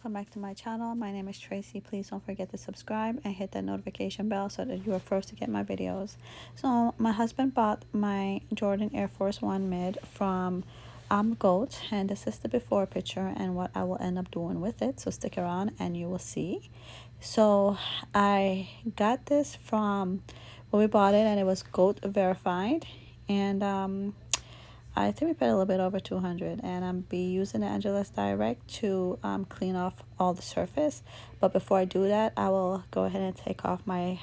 welcome back to my channel. My name is Tracy. Please don't forget to subscribe and hit that notification bell so that you are first to get my videos. So my husband bought my Jordan Air Force One mid from Goat, and this is the before picture and what I will end up doing with it. So stick around and you will see. So I got this from when we bought it, and it was Goat verified, and I think we paid a little bit over 200, and I'm be using the Angelus Direct to clean off all the surface. But before I do that, I will go ahead and take off my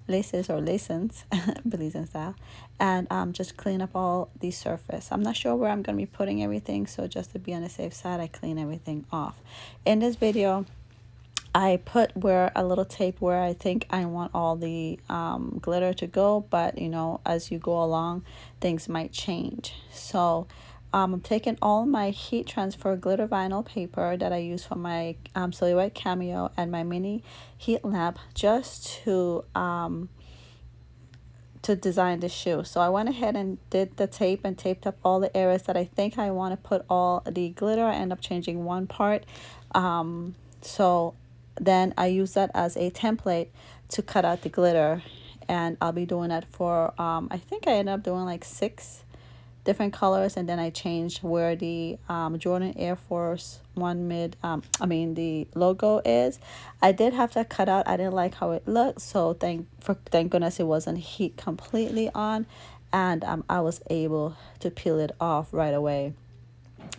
laces or lacings, Belizean style, and just clean up all the surface. I'm not sure where I'm going to be putting everything, so just to be on the safe side, I clean everything off. In this video, I put where a little tape where I think I want all the glitter to go, but you know, as you go along, things might change. So I'm taking all my heat transfer glitter vinyl paper that I use for my Silhouette Cameo and my mini heat lamp just to design the shoe. So I went ahead and did the tape and taped up all the areas that I think I want to put all the glitter. I end up changing one part. So then I use that as a template to cut out the glitter, and I'll be doing that for I think I ended up doing like 6 different colors, and then I changed where the Jordan Air Force One mid the logo is. I did have to cut out. I didn't like how it looked, so thank goodness it wasn't heat completely on, and I was able to peel it off right away.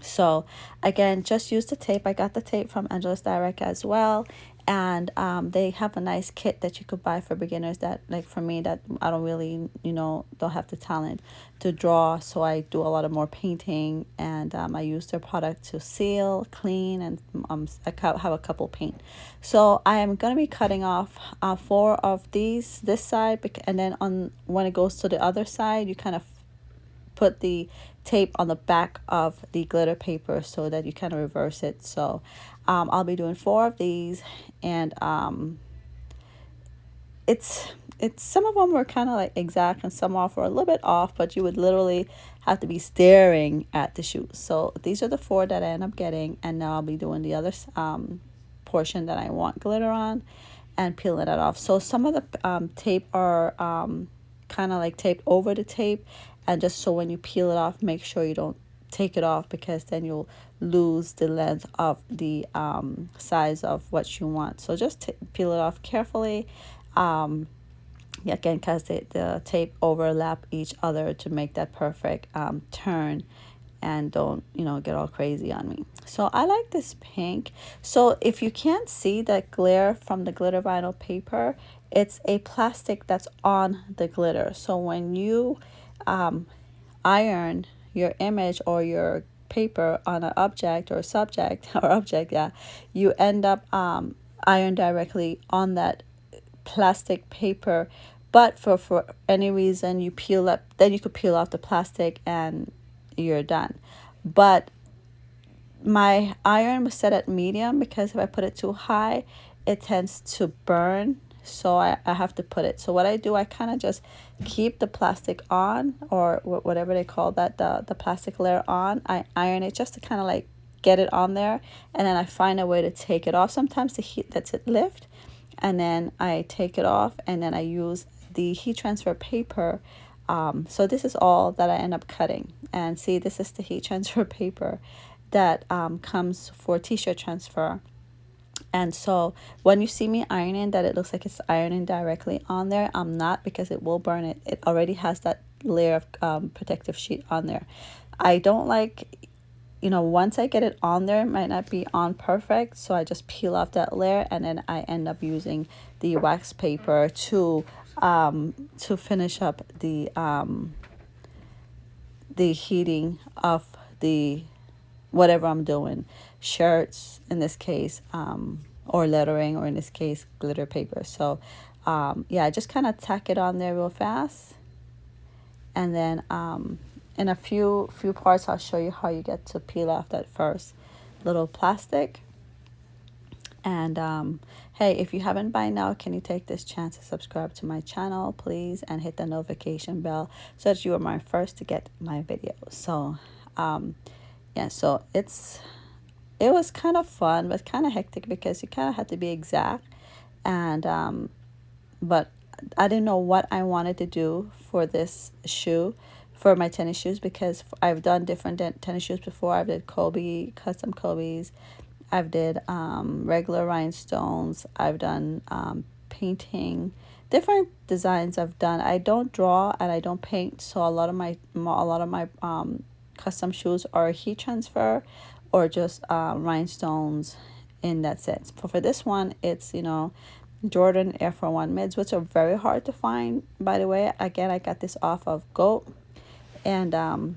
So again, just use the tape. I got the tape from Angelus Direct as well, and they have a nice kit that you could buy for beginners, that like for me, that I don't really don't have the talent to draw, so I do a lot of more painting, and I use their product to seal, clean, and I have a couple paint. So I am going to be cutting off 4 of these this side, and then on when it goes to the other side, you kind of put the tape on the back of the glitter paper so that you kind of reverse it. So I'll be doing 4 of these, and it's some of them were kind of like exact and some off or a little bit off, but you would literally have to be staring at the shoes. So these are the 4 that I end up getting, and now I'll be doing the other portion that I want glitter on and peeling it off. So some of the tape are kind of like taped over the tape, and just so when you peel it off, make sure you don't take it off, because then you'll lose the length of the size of what you want. So just peel it off carefully, again, because the tape overlap each other to make that perfect turn, and don't get all crazy on me. So I like this pink. So if you can't see that glare from the glitter vinyl paper, it's a plastic that's on the glitter. So when you iron your image or your paper on an object or subject or object, yeah, you end up iron directly on that plastic paper. But for any reason you peel up, then you could peel off the plastic and you're done. But my iron was set at medium, because if I put it too high, it tends to burn. So I have to put it. So what I do, I kind of just keep the plastic on, or whatever they call that, the plastic layer on. I iron it just to kind of like get it on there, and then I find a way to take it off. Sometimes the heat lets it lift, and then I take it off, and then I use the heat transfer paper. So this is all that I end up cutting. And see, this is the heat transfer paper that comes for t-shirt transfer. And so when you see me ironing, that it looks like it's ironing directly on there, I'm not, because it will burn it. It already has that layer of protective sheet on there. I don't like, once I get it on there, it might not be on perfect, so I just peel off that layer, and then I end up using the wax paper to finish up the heating of the whatever I'm doing, shirts in this case, or lettering, or in this case glitter paper. So yeah, I just kind of tack it on there real fast, and then in a few parts I'll show you how you get to peel off that first little plastic. And hey, if you haven't by now, can you take this chance to subscribe to my channel, please, and hit the notification bell so that you are my first to get my videos. So yeah, so it's it was kind of fun, but kind of hectic because you kind of had to be exact. And but I didn't know what I wanted to do for this shoe, for my tennis shoes, because I've done different tennis shoes before. I've did Kobe, custom Kobe's. I've did regular rhinestones. I've done painting, different designs I've done. I don't draw and I don't paint, so a lot of my custom shoes are heat transfer or just rhinestones in that sense. For this one, it's Jordan Air for One mids, which are very hard to find. By the way, again, I got this off of Goat, and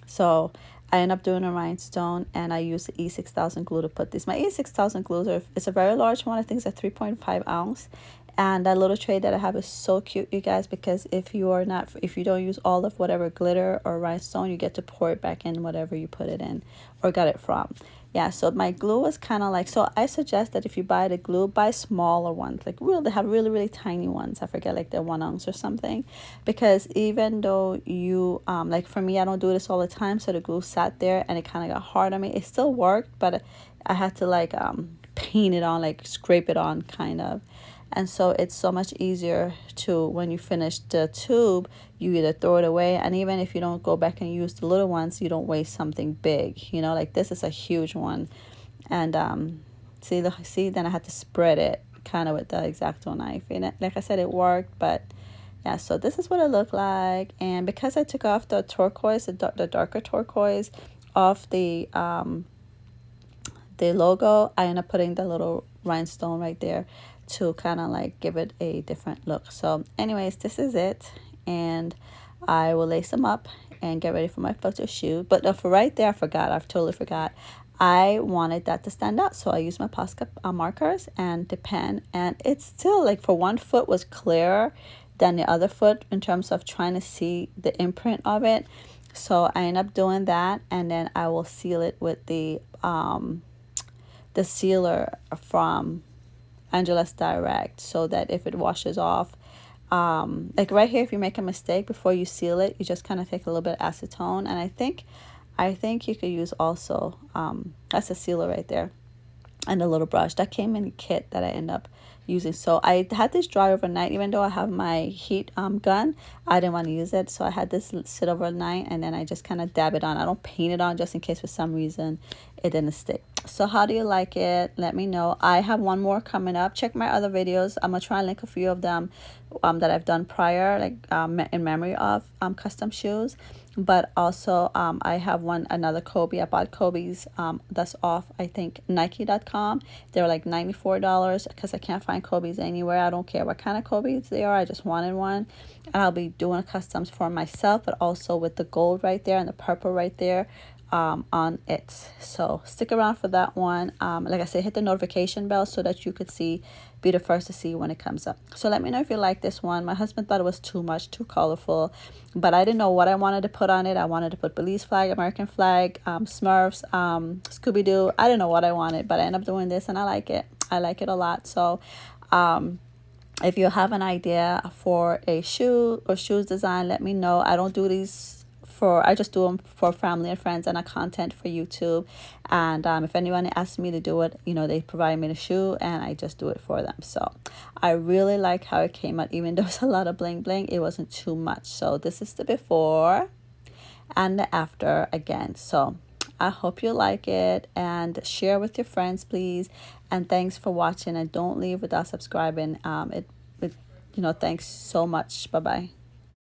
so I end up doing a rhinestone, and I use the E6000 glue to put this. My E6000 glues it's a very large one. I think it's a 3.5 ounce. And that little tray that I have is so cute, you guys, because if you don't use all of whatever glitter or rhinestone, you get to pour it back in whatever you put it in or got it from. Yeah, so my glue was kind of like, so I suggest that if you buy the glue, buy smaller ones. Like they have really, really tiny ones. I forget, like they're 1 ounce or something. Because even though you, like for me, I don't do this all the time. So the glue sat there and it kind of got hard on me. It still worked, but I had to like paint it on, like scrape it on kind of. And so it's so much easier to, when you finish the tube, you either throw it away, and even if you don't go back and use the little ones, you don't waste something big, like this is a huge one. And see, then I had to spread it kind of with the X-Acto knife, and like I said, it worked. But yeah, so this is what it looked like. And because I took off the turquoise, the darker turquoise off the logo, I end up putting the little rhinestone right there to kind of like give it a different look. So anyways, this is it, and I will lace them up and get ready for my photo shoot. But for right there, I've totally forgot. I wanted that to stand out, so I used my Posca markers and the pen, and it's still like, for one foot was clearer than the other foot in terms of trying to see the imprint of it. So I end up doing that, and then I will seal it with the sealer from Angela's Direct, so that if it washes off, like right here, if you make a mistake before you seal it, you just kind of take a little bit of acetone, and I think you could use also that's a sealer right there, and a little brush that came in a kit that I end up using. So I had this dry overnight. Even though I have my heat gun, I didn't want to use it, so I had this sit overnight, and then I just kind of dab it on. I don't paint it on, just in case for some reason it didn't stick. So how do you like it? Let me know. I have one more coming up. Check my other videos. I'm gonna try and link a few of them that I've done prior, like in memory of custom shoes. But also I have another Kobe. I bought Kobe's that's off, I think, Nike.com. They're like $94 because I can't find Kobe's anywhere. I don't care what kind of Kobe's they are. I just wanted one. And I'll be doing customs for myself, but also with the gold right there and the purple right there on it. So stick around for that one. Like I said, hit the notification bell so that you could be the first to see when it comes up. So let me know if you like this one. My husband thought it was too much, too colorful, but I didn't know what I wanted to put on it. I wanted to put Belize flag, American flag, Smurfs, Scooby-Doo. I didn't know what I wanted, but I ended up doing this, and I like it. I like it a lot. So if you have an idea for a shoe or shoes design, let me know. I don't do these I just do them for family and friends and a content for YouTube. And if anyone asks me to do it, they provide me the shoe, and I just do it for them. So I really like how it came out. Even though it's a lot of bling bling, it wasn't too much. So this is the before and the after again. So I hope you like it, and share with your friends, please. And thanks for watching, and don't leave without subscribing. Thanks so much. Bye bye.